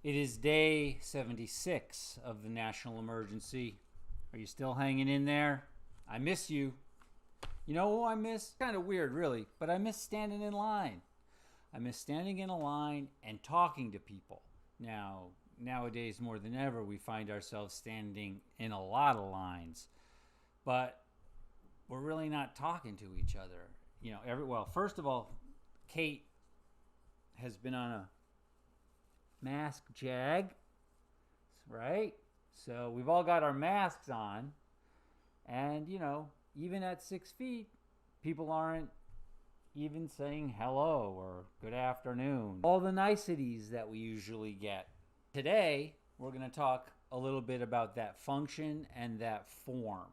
It is day 76 of the national emergency. Are you still hanging in there? I miss you. You know who I miss? Kind of weird, really, but I miss standing in line. I miss standing in a line and talking to people. Now, nowadays more than ever, we find ourselves standing in a lot of lines, but we're really not talking to each other. You know, well, first of all, Kate has been on a mask jag, right? So we've all got our masks on, and you know, even at 6 feet, people aren't even saying hello or good afternoon, all the niceties that we usually get. Today we're going to talk a little bit about that function and that form.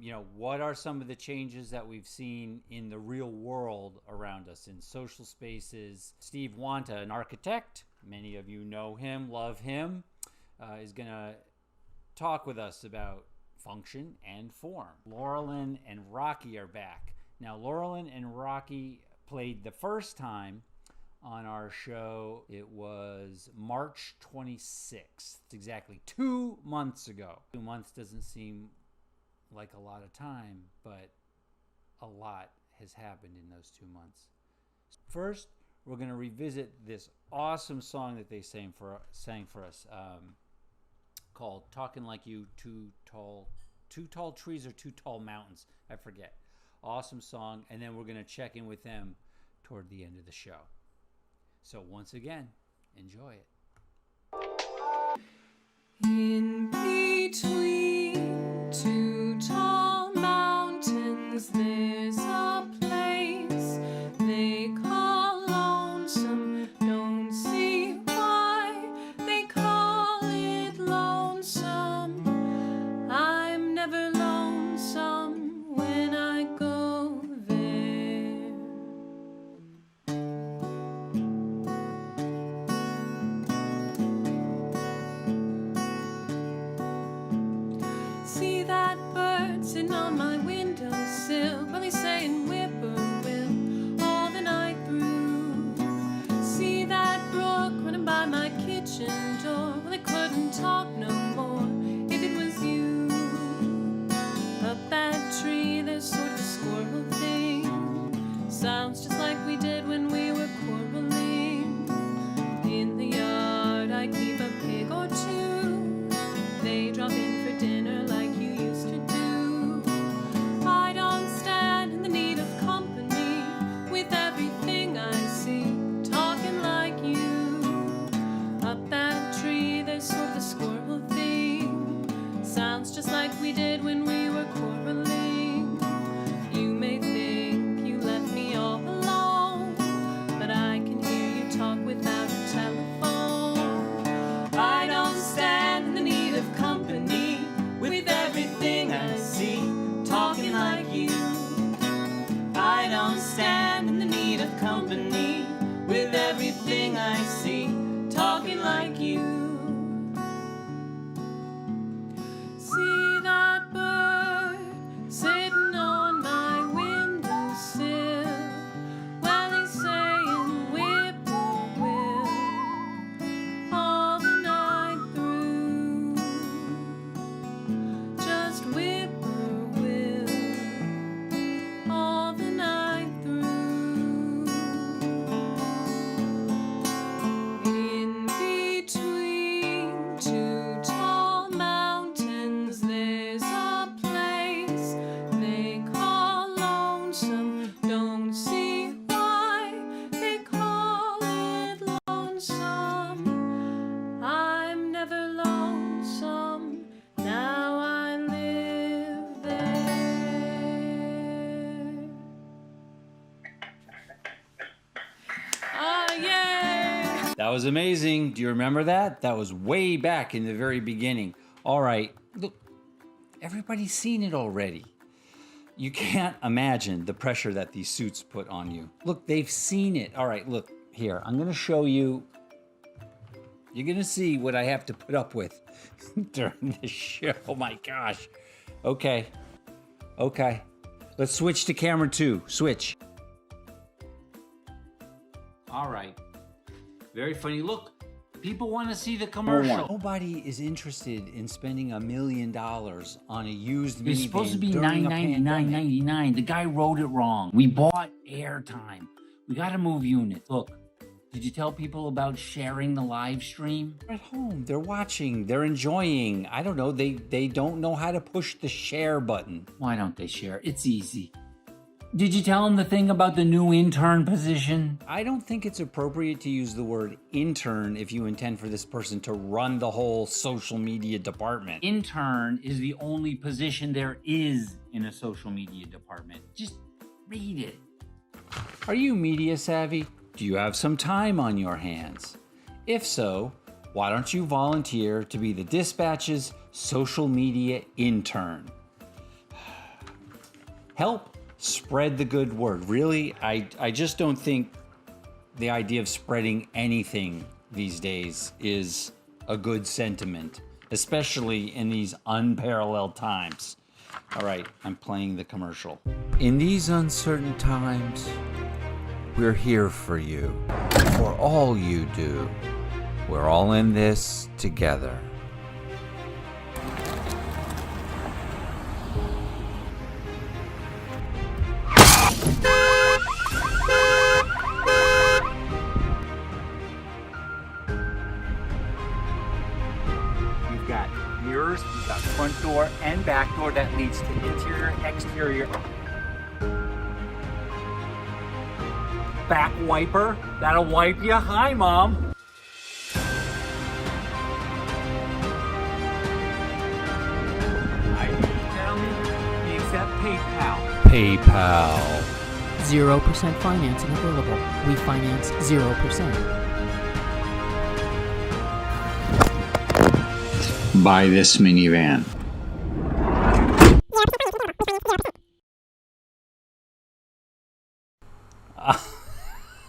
You know, what are some of the changes that we've seen in the real world around us in social spaces? Steve Wanta, an architect, many of you know him, love him, is going to talk with us about function and form. Laurelyn and Rocky are back. Now, Laurelyn and Rocky played the first time on our show. It was March 26th, exactly 2 months ago. 2 months doesn't seem like a lot of time, but a lot has happened in those 2 months. First, we're going to revisit this awesome song that they sang for us, called "Talking Like You." Two tall trees or two tall mountains, I forget. Awesome song, and then we're going to check in with them toward the end of the show. So once again, enjoy it. In between two tall mountains, there's a place they call lonesome. Don't see why they call it lonesome. I'm never lonesome when I go there. See that bird sitting on my windowsill, while he's saying whippoorwill all the night through. See that brook running by my kitchen door, well, it couldn't talk no more if it was you. Up that tree there's sort of a squirrel thing, sounds just like we did when we were quarreling. In the yard I keep a pig or two, they drop in for dinner like you used to do. I don't stand in the need of company with everything I see, talking like you. Up that tree there's sort of a squirrel thing, sounds just like we did when we were quarreling. You may think you left me all alone, but I can hear you talk without a telephone. I don't stand in the need of company with everything I see, talking like you. I don't stand in the need of company with everything I see, talking like you. See that bird sitting on my windowsill, while he's saying whippoorwill all the night through. Just whippoorwill all the night through. In between two tall mountains, there's a place they call lonesome. Don't see why they call it lonesome. I'm never lonesome, now I live there. Ah, yeah. That was amazing. Do you remember that? That was way back in the very beginning. All right, look, everybody's seen it already. You can't imagine the pressure that these suits put on you. Look, they've seen it. All right, look, here, I'm gonna show you. You're gonna see what I have to put up with during this show. Oh my gosh. Okay, let's switch to camera 2, switch. All right, very funny. Look, People want to see the commercial. Nobody is interested in spending $1 million on a used minivan. It's supposed to be during a $999.99. The guy wrote it wrong. We bought airtime. We got to move units. Look, did you tell people about sharing the live stream? They're at home. They're watching. They're enjoying. I don't know. They don't know how to push the share button. Why don't they share? It's easy. Did you tell them the thing about the new intern position? I don't think it's appropriate to use the word intern if you intend for this person to run the whole social media department. Intern is the only position there is in a social media department. Just read it. Are you media savvy? Do you have some time on your hands? If so, why don't you volunteer to be the Dispatch's social media intern? Help spread the good word. Really, I just don't think the idea of spreading anything these days is a good sentiment, especially in these unparalleled times. All right, I'm playing the commercial. In these uncertain times, we're here for you, for all you do. We're all in this together. You've got mirrors, you've got front door and back door that leads to interior, exterior. Back wiper, that'll wipe you. Hi, Mom. We accept PayPal. PayPal. 0% financing available. We finance 0%. Buy this minivan.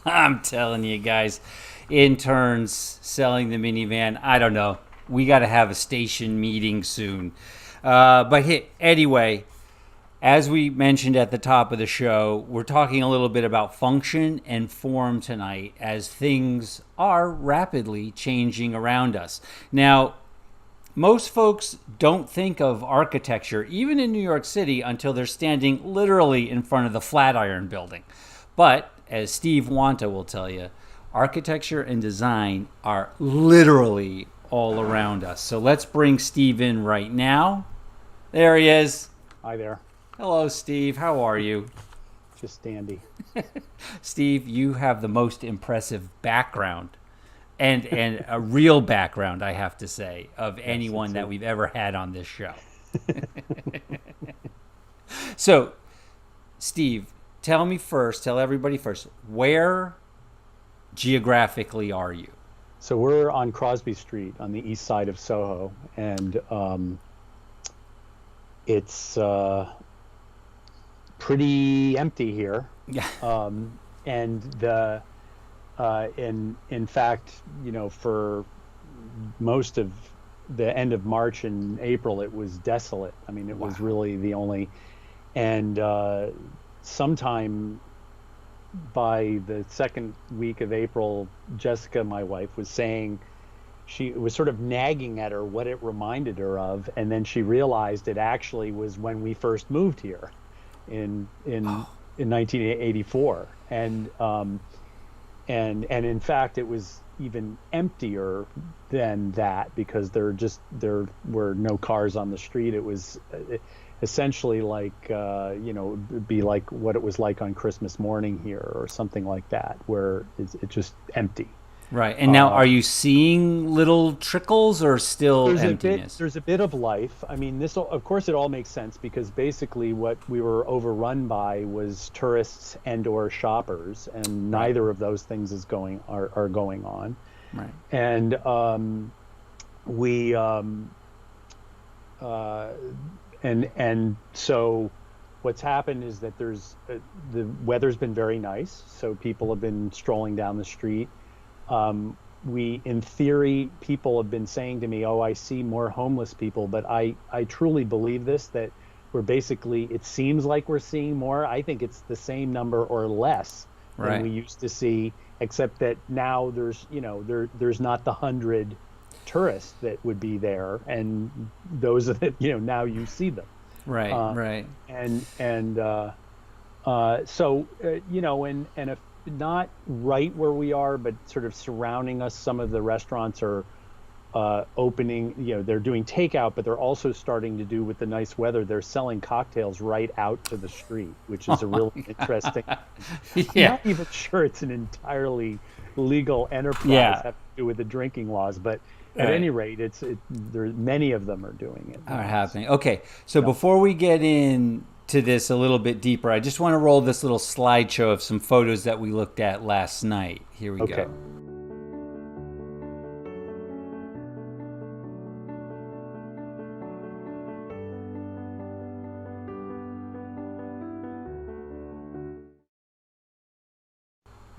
I'm telling you guys, interns selling the minivan, I don't know. We got to have a station meeting soon. But anyway, as we mentioned at the top of the show, we're talking a little bit about function and form tonight as things are rapidly changing around us. Now, most folks don't think of architecture, even in New York City, until they're standing literally in front of the Flatiron Building. But as Steve Wanta will tell you, architecture and design are literally all around us. So let's bring Steve in right now. There he is. Hi there. Hello, Steve. How are you? Just dandy. Steve, you have the most impressive background and a real background, I have to say, of anyone that we've ever had on this show. So, Steve, tell everybody first, where geographically are you? So we're on Crosby Street on the east side of Soho, and it's pretty empty here. Yeah. And in fact, for most of the end of March and April, it was desolate. I mean, it was really the only, and sometime by the second week of April, Jessica, my wife, was saying, she was sort of nagging at her what it reminded her of, and then she realized it actually was when we first moved here in 1984, and in fact it was even emptier than that because there were no cars on the street. It was essentially like it'd be like what it was like on Christmas morning here or something like that, where it's just empty. Right. And now, are you seeing little trickles or still emptiness? There's a bit of life. I mean, of course, it all makes sense because basically what we were overrun by was tourists and/or shoppers, and neither of those things are going on. Right. And so what's happened is that the weather's been very nice, so people have been strolling down the street. In theory, people have been saying to me, "Oh, I see more homeless people," but I truly believe this, that it seems like we're seeing more. I think it's the same number or less Right. than we used to see, except that now there's not the 100 tourists that would be there, and those are that, now you see them. Right. Uh, Right. And if not right where we are, but sort of surrounding us, some of the restaurants are opening, they're doing takeout, but they're also starting to do, with the nice weather, they're selling cocktails right out to the street, which is a really interesting. I'm not even sure it's an entirely legal enterprise, have to do with the drinking laws, but at any rate, many of them are doing it. Are happening. Okay, so before we get into this a little bit deeper, I just want to roll this little slideshow of some photos that we looked at last night. Here we go.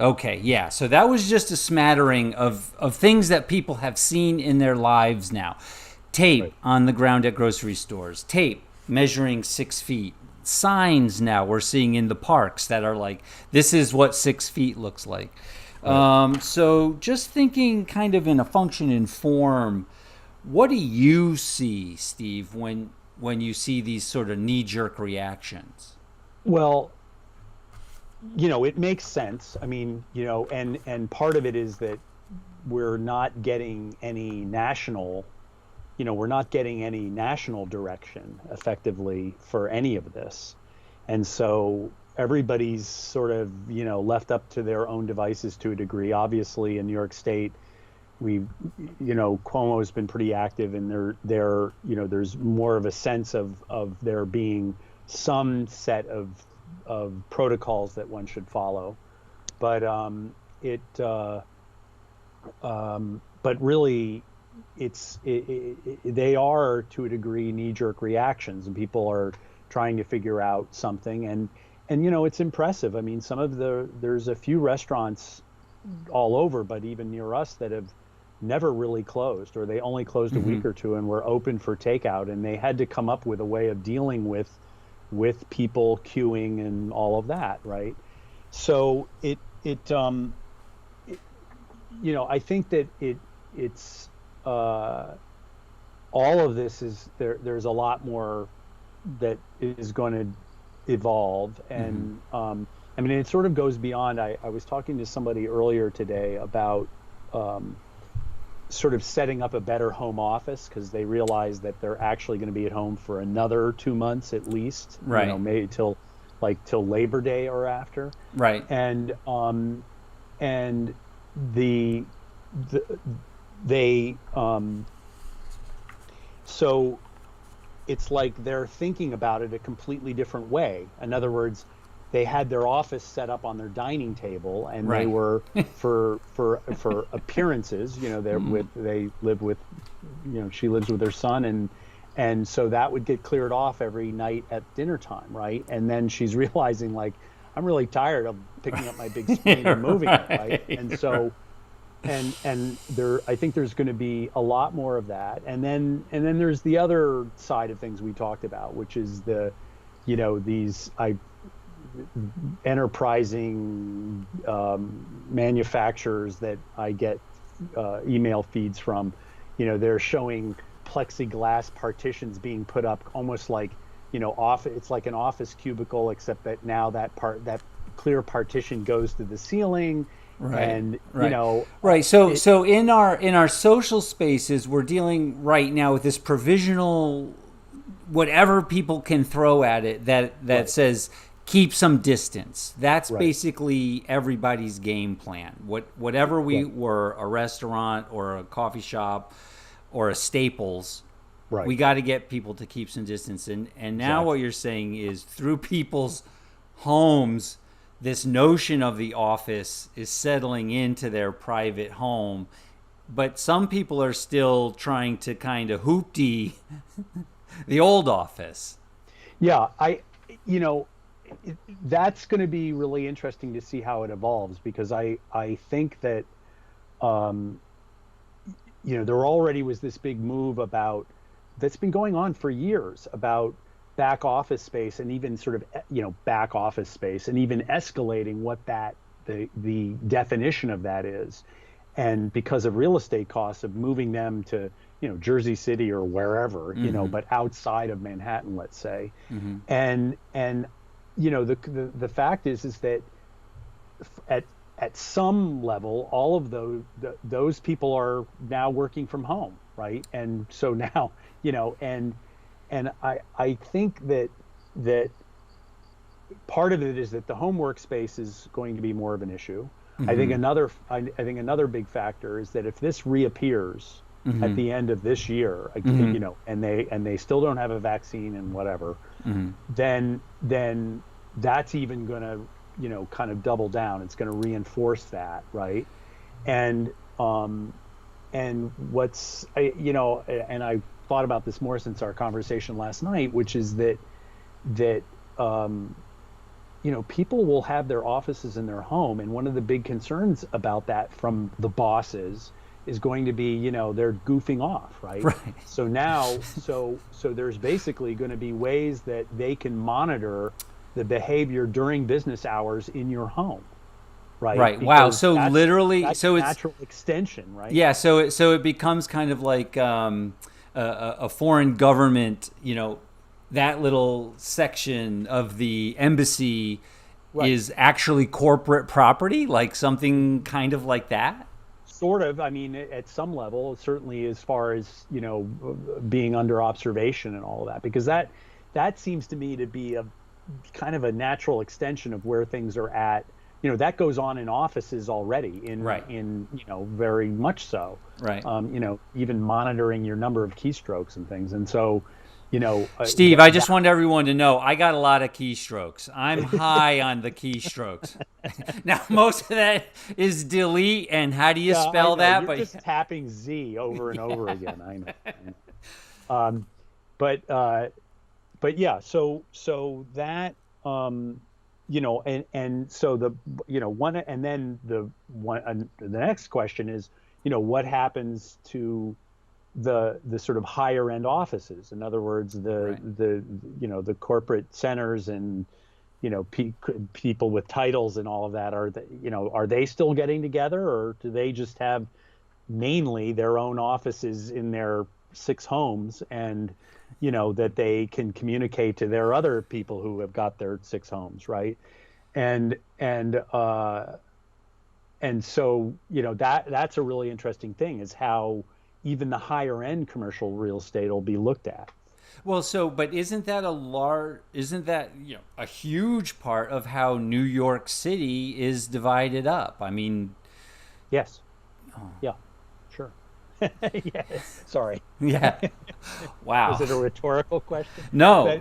Okay, yeah. So that was just a smattering of things that people have seen in their lives now. Tape on the ground at grocery stores. Tape measuring 6 feet. Signs now we're seeing in the parks that are like, this is what 6 feet looks like. So just thinking kind of in a function and form, what do you see, Steve, when you see these sort of knee-jerk reactions? Well, it makes sense. I mean, and part of it is that we're not getting any national, direction effectively for any of this. And so everybody's sort of, left up to their own devices to a degree. Obviously in New York State, Cuomo's been pretty active, and there's more of a sense of there being some set of protocols that one should follow, but really they are to a degree knee-jerk reactions, and people are trying to figure out something, and it's impressive. I mean, there's a few restaurants all over, but even near us, that have never really closed, or they only closed a week or two and were open for takeout, and they had to come up with a way of dealing with people queuing and all of that, right? So I think that it's all of this is there's a lot more that is going to evolve, and I mean, it sort of goes beyond. I was talking to somebody earlier today about sort of setting up a better home office, because they realize that they're actually going to be at home for another 2 months at least, right? Maybe till Labor Day or after, right? And so it's like they're thinking about it a completely different way. In other words, they had their office set up on their dining table, and they were for appearances. They live with, she lives with her son, and so that would get cleared off every night at dinner time, right? And then she's realizing, like, I'm really tired of picking up my big screen and moving it, right? And so, and I think there's going to be a lot more of that, and then there's the other side of things we talked about, which is these enterprising manufacturers that I get email feeds from. They're showing plexiglass partitions being put up, almost like it's like an office cubicle, except that now that clear partition goes to the ceiling. Right. And right. So in our social spaces, we're dealing right now with this provisional, whatever people can throw at it that says keep some distance. That's basically everybody's game plan. Whatever we were, a restaurant or a coffee shop or a Staples, we got to get people to keep some distance. And now what you're saying is, through people's homes, this notion of the office is settling into their private home, but some people are still trying to kind of hoopty the old office. Yeah, that's going to be really interesting to see how it evolves, because I think that there already was this big move that's been going on for years about back office space, and even sort of back office space, and even escalating what that the definition of that is, and because of real estate costs of moving them to, Jersey City or wherever, but outside of Manhattan, let's say. And the fact is that at some level, all of those people are now working from home, right? And so now, and I think that part of it is that the home workspace is going to be more of an issue. I think another big factor is that if this reappears at the end of this year, and they still don't have a vaccine and whatever, then that's even going to, kind of double down. It's going to reinforce that, right? And what's, and I thought about this more since our conversation last night, which is that people will have their offices in their home, and one of the big concerns about that from the bosses is going to be, they're goofing off, right? So now, so there's basically going to be ways that they can monitor the behavior during business hours in your home, right? Right. Because wow. So literally, that's so it's natural extension, right? Yeah. So it becomes kind of like a foreign government, that little section of the embassy is actually corporate property, like something kind of like that. Sort of. I mean, at some level, certainly as far as, being under observation and all of that, because that seems to me to be a kind of a natural extension of where things are at. That goes on in offices already in very much so. Right. Even monitoring your number of keystrokes and things. And so, Steve, I just want everyone to know I got a lot of keystrokes. I'm high on the keystrokes. Now, most of that is delete, and how do you spell that? You're just tapping Z over and over again. I know. But yeah, so that and so the one, and then the next question is, what happens to the sort of higher end offices? In other words, the corporate centers and people with titles and all of that, are they still getting together, or do they just have mainly their own offices in their 6 homes, and that they can communicate to their other people who have got their 6 homes, right? And so that's a really interesting thing, is how even the higher end commercial real estate will be looked at. Well, but isn't that a huge part of how New York City is divided up? I mean, yes. Yeah, sure. Yeah. Sorry. Yeah. Wow. Is it a rhetorical question? No.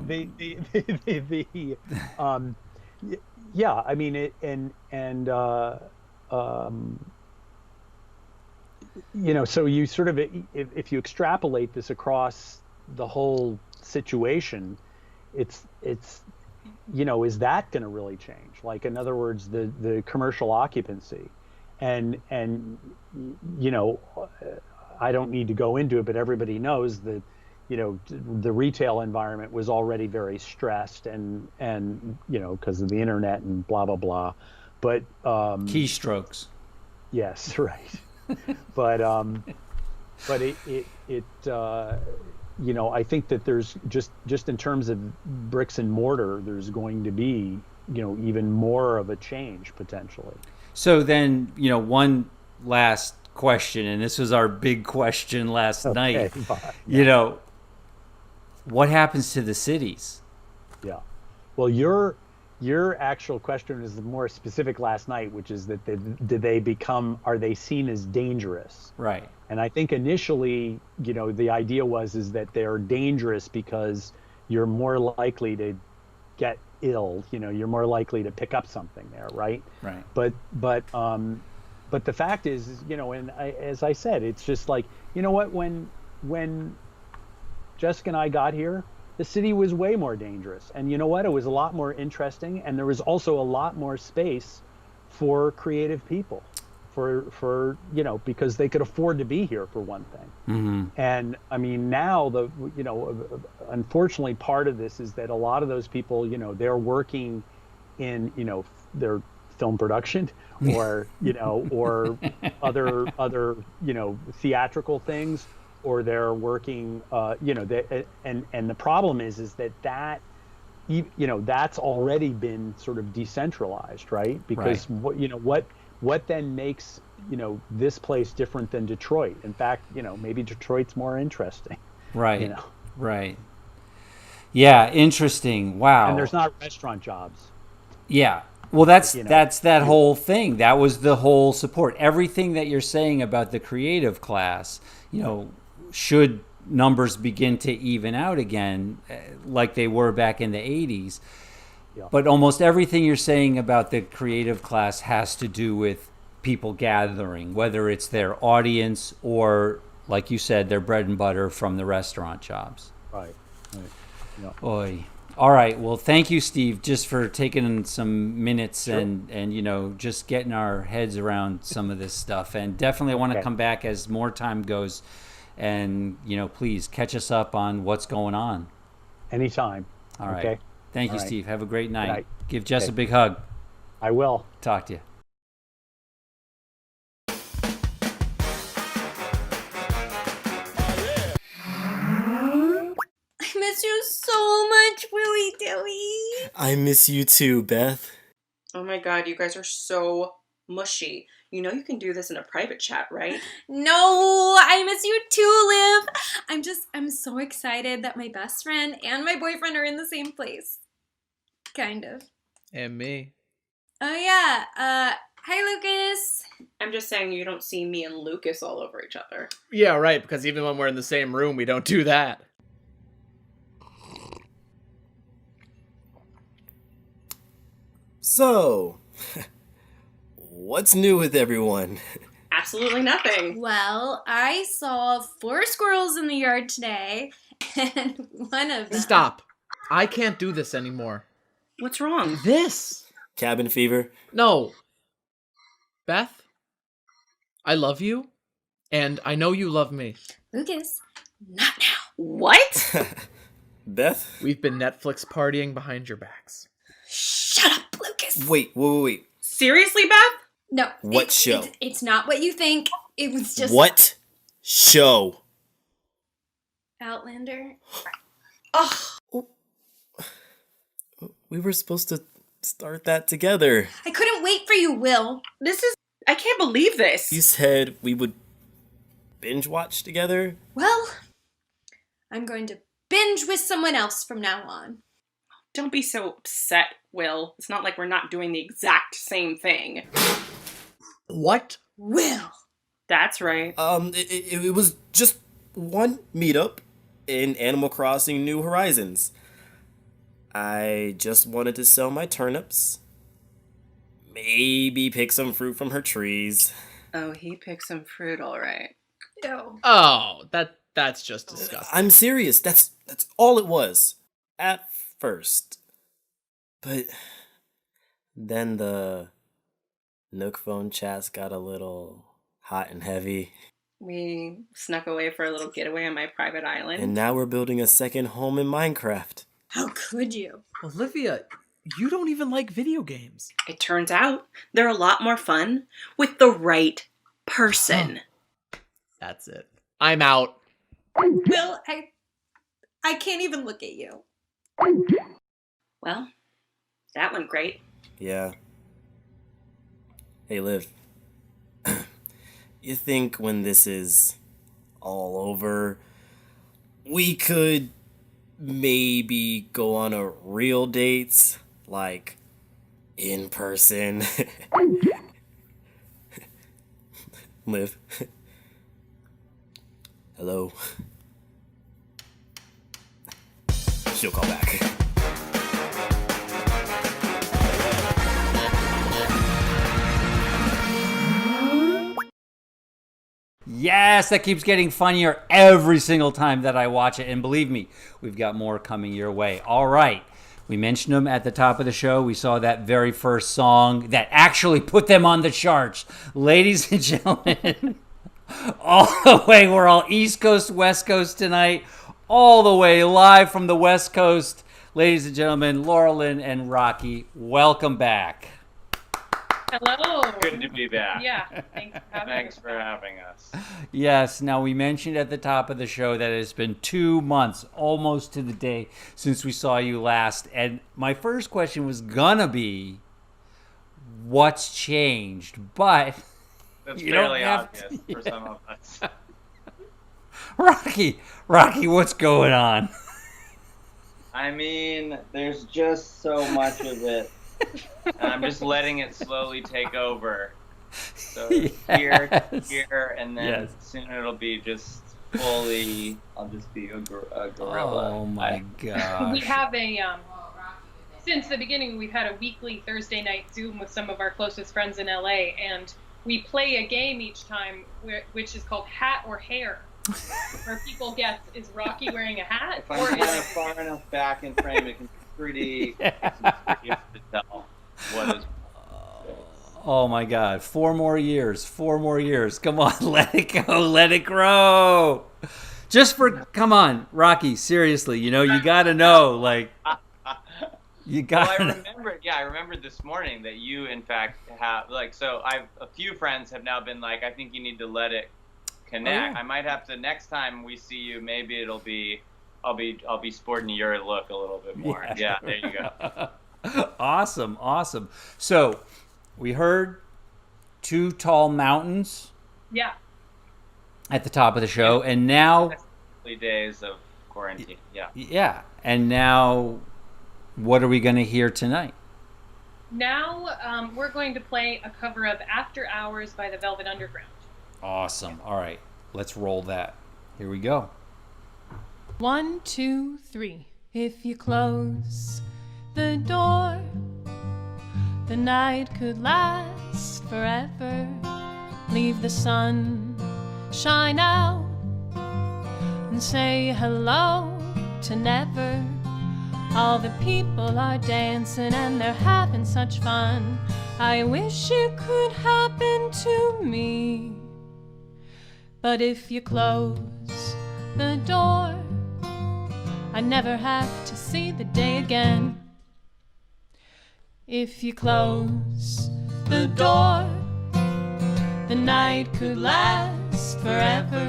Yeah, I mean, so you sort of, if you extrapolate this across the whole situation, it's is that going to really change? Like, in other words, the commercial occupancy, and I don't need to go into it, but everybody knows that the retail environment was already very stressed, and because of the internet and blah blah blah, but keystrokes. Yes, right. but it I think that there's just in terms of bricks and mortar, there's going to be even more of a change potentially. So then one last question, and this was our big question last night. Yeah. What happens to the cities? Yeah. Well, your actual question is the more specific last night, which is that are they seen as dangerous? Right. And I think initially, the idea is that they're dangerous because you're more likely to get ill, you're more likely to pick up something there, right? Right. But the fact is, and as I said, it's just like, what, when Jessica and I got here, the city was way more dangerous. And you know what? It was a lot more interesting, and there was also a lot more space for creative people, for because they could afford to be here, for one thing. Mm-hmm. And I mean, now unfortunately, part of this is that a lot of those people, they're working in, they're film production, or or other theatrical things, or they're working and the problem is that that's already been sort of decentralized, right? Because what then makes this place different than Detroit? In fact, maybe Detroit's more interesting. Right. Right. Yeah, interesting. Wow. And there's not restaurant jobs. Yeah. Well, that's that whole thing. That was the whole support. Everything that you're saying about the creative class, should numbers begin to even out again like they were back in the 80s. Yeah. But almost everything you're saying about the creative class has to do with people gathering, whether it's their audience or, like you said, their bread and butter from the restaurant jobs. Right. Yeah. Oy. All right. Well, thank you, Steve, just for taking some minutes and just getting our heads around some of this stuff. And definitely I want to come back as more time goes and, please catch us up on what's going on. Anytime. All right. Okay. Thank you, Steve. Have a great night. Good night. Give Jess a big hug. I will. Talk to you. I miss you so much, Willie Dilly. I miss you too, Beth. Oh my god, you guys are so mushy. You know you can do this in a private chat, right? No, I miss you too, Liv. I'm so excited that my best friend and my boyfriend are in the same place. Kind of. And me. Oh yeah, hi Lucas. I'm just saying you don't see me and Lucas all over each other. Yeah, right, because even when we're in the same room, we don't do that. So, what's new with everyone? Absolutely nothing. Well, I saw 4 squirrels in the yard today, and one of them... Stop. I can't do this anymore. What's wrong? This! Cabin fever? No. Beth, I love you, and I know you love me. Lucas, not now. What? Beth? We've been Netflix partying behind your backs. Shut up, Lucas. Wait. Seriously, Beth? No. What show? It's not what you think. It was just... What show? Outlander. Ugh. We were supposed to start that together. I couldn't wait for you, Will. I can't believe this. You said we would binge watch together? Well, I'm going to binge with someone else from now on. Don't be so upset, Will. It's not like we're not doing the exact same thing. What? Will. That's right. It was just one meetup in Animal Crossing New Horizons. I just wanted to sell my turnips. Maybe pick some fruit from her trees. Oh, he picked some fruit, all right. Ew. Oh, that's just disgusting. I'm serious. That's all it was. At first. But then the Nook phone chats got a little hot and heavy. We snuck away for a little getaway on my private island. And now we're building a second home in Minecraft. How could you? Olivia, you don't even like video games. It turns out they're a lot more fun with the right person. That's it. I'm out. Will, I can't even look at you. Well, that went great. Yeah. Hey, Liv. You think when this is all over, we could maybe go on a real date? Like, in person? Liv? Hello? She'll call back. Yes, that keeps getting funnier every single time that I watch it. And believe me, we've got more coming your way. All right. We mentioned them at the top of the show. We saw that very first song that actually put them on the charts. Ladies and gentlemen, all the way, we're all East Coast, West Coast tonight. All the way live from the West Coast. Ladies and gentlemen, Laura Lynn and Rocky, welcome back. Hello. Good to be back. Yeah, thanks for having Thanks us. for having us. Yes. Now, we mentioned at the top of the show that it's been 2 months, almost to the day, since we saw you last. And my first question was gonna be, what's changed? But That's you don't fairly have obvious to- for some of us. Rocky, what's going on? I mean, there's just so much of it. And I'm just letting it slowly take over. So here, Yes. here, and then Yes. soon it'll be just fully. I'll just be a gorilla. Oh my gosh. We have since the beginning, we've had a weekly Thursday night Zoom with some of our closest friends in LA, and we play a game each time, which is called Hat or Hair, where people guess, is Rocky wearing a hat? If I'm kind of far enough back in frame, it can be pretty hard to tell what is. Oh my God. 4 more years. 4 more years. Come on. Let it go. Let it grow. Come on, Rocky, seriously, you got to know, like, you got Well, I remembered this morning that you, in fact, have, like, so a few friends have now been like, I think you need to let it connect. Oh, yeah. I might have to, next time we see you, maybe I'll be sporting your look a little bit more. Yeah, there you go. Awesome. So, we heard 2 tall mountains Yeah. at the top of the show, and now, Early days of quarantine. Yeah. yeah, and now, what are we going to hear tonight? Now we're going to play a cover of After Hours by the Velvet Underground. Awesome. All right, let's roll that. Here we go. 1, 2, 3. If you close the door, the night could last forever. Leave the sun shine out and say hello to never. All the people are dancing and they're having such fun. I wish it could happen to me. But if you close the door, I never have to see the day again. If you close the door, the night could last forever.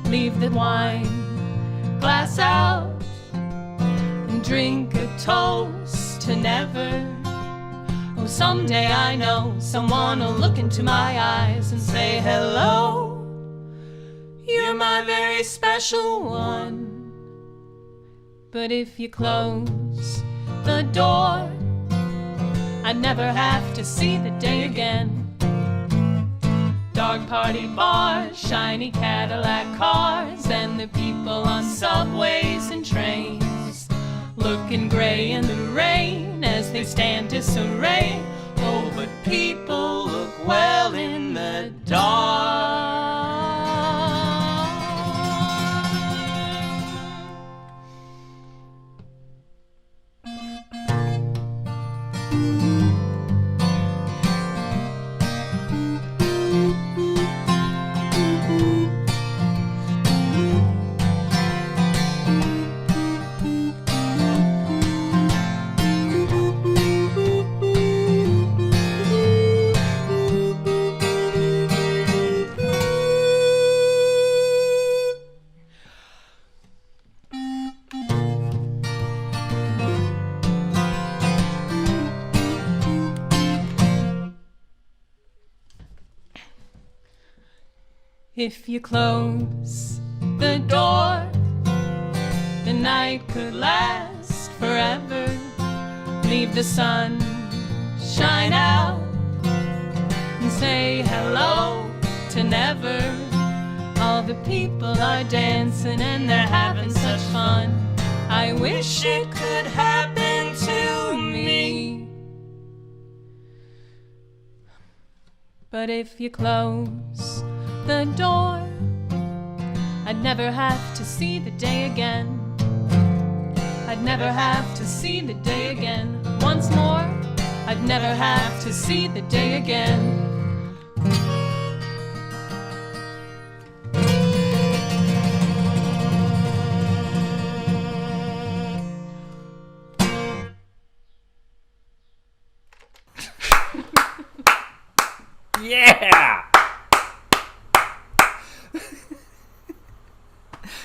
Leave the wine glass out and drink a toast to never. Oh, someday I know someone will look into my eyes and say, hello, you're my very special one. But if you close the door, I'd never have to see the day again. Dog party bars, shiny Cadillac cars, and the people on subways and trains, looking gray in the rain as they stand disarray. Oh, but people look well in the dark. If you close the door, the night could last forever. Leave the sun shine out and say hello to never. All the people are dancing and they're having such fun. I wish it could happen to me. But if you close the door, I'd never have to see the day again. I'd never have to see the day again. Once more, I'd never have to see the day again. Yeah.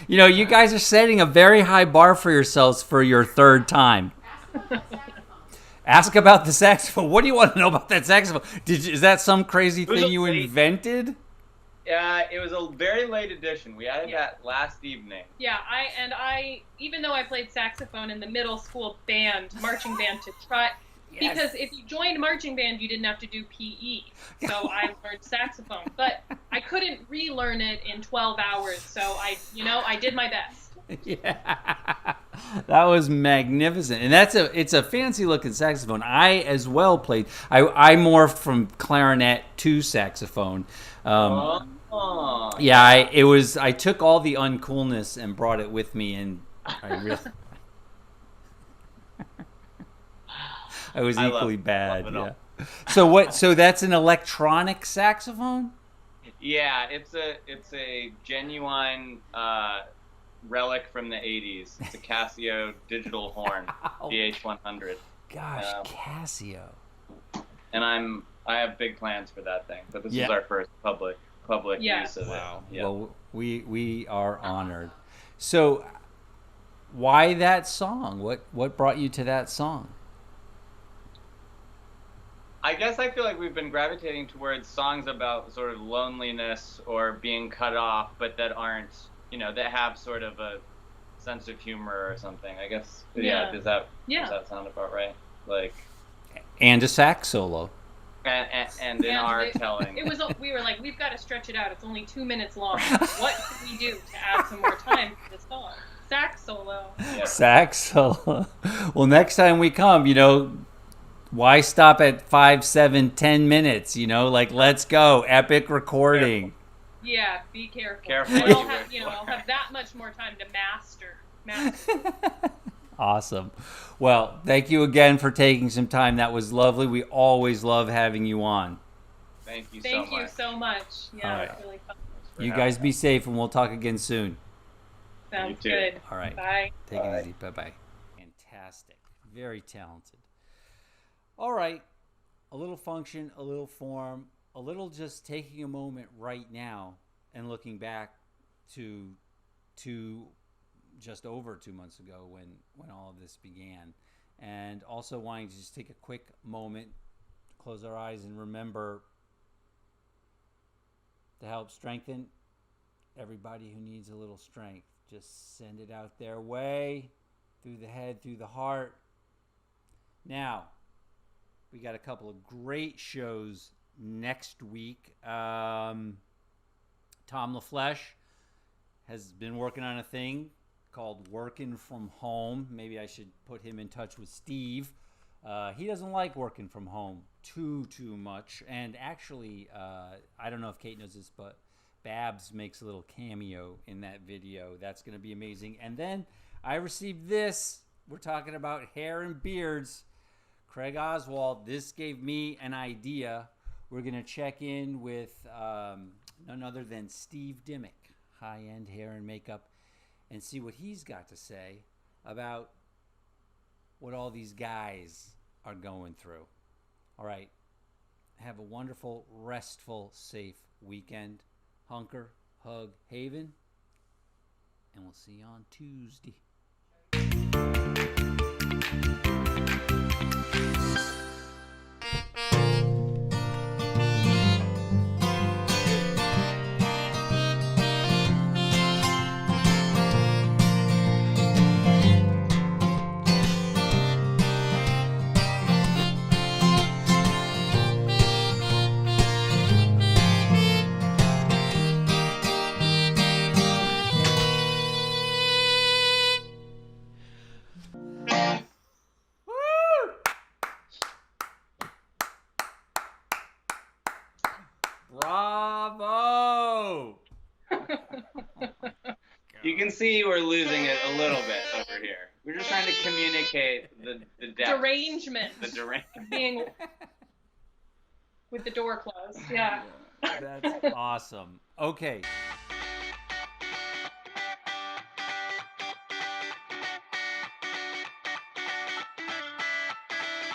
You know, you guys are setting a very high bar for yourselves for your third time. Ask about the saxophone. What do you want to know about that saxophone? Is that some crazy thing you invented? It was a very late edition. We added that last evening. Yeah, I even though I played saxophone in the middle school band, marching band to try, because if you joined marching band, you didn't have to do PE. So I learned saxophone, but I couldn't relearn it in 12 hours. So I did my best. Yeah, that was magnificent, and it's a fancy looking saxophone. I as well played. I morphed from clarinet to saxophone. Yeah, I took all the uncoolness and brought it with me, and I was equally bad. Yeah. So that's an electronic saxophone? Yeah, it's a genuine relic from the 80s. It's a Casio digital horn, DH100. Gosh, Casio. And I have big plans for that thing, but this is our first public use of it. Yeah. Well, we are honored. So, why that song? What brought you to that song? I guess I feel like we've been gravitating towards songs about sort of loneliness or being cut off, but that aren't, that have sort of a sense of humor or something. I guess. Yeah. Does that sound about right? Like. And a sax solo. And in our telling. It was. We were like, we've got to stretch it out. It's only 2 minutes long. What can we do to add some more time to this song? Sax solo. Yeah. Sax solo. Well, next time we come, why stop at 5, 7, 10 minutes? Let's go. Epic recording. Careful. Yeah, be careful. Careful. And I'll have that much more time to master. Awesome. Well, thank you again for taking some time. That was lovely. We always love having you on. Thank you so much. Yeah, right. It's really fun. You guys be safe, and we'll talk again soon. Sounds good. All right. Bye. Take it easy. Bye-bye. Fantastic. Very talented. All right. A little function, a little form, a little just taking a moment right now and looking back to just over 2 months ago when all of this began, and also wanting to just take a quick moment, close our eyes, and remember to help strengthen everybody who needs a little strength. Just send it out their way, through the head, through the heart. Now, we got a couple of great shows next week. Tom LaFleche has been working on a thing called Working From Home. Maybe I should put him in touch with Steve. He doesn't like working from home too much. And actually, I don't know if Kate knows this, but Babs makes a little cameo in that video. That's going to be amazing. And then I received this. We're talking about hair and beards. Craig Oswald, this gave me an idea. We're going to check in with none other than Steve Dimmick, high-end hair and makeup, and see what he's got to say about what all these guys are going through. All right. Have a wonderful, restful, safe weekend. Hunker, hug, haven, and we'll see you on Tuesday. Bravo! You can see we're losing it a little bit over here. We're just trying to communicate the depth. Derangement. The derangement. Being with the door closed. Yeah. That's awesome. Okay.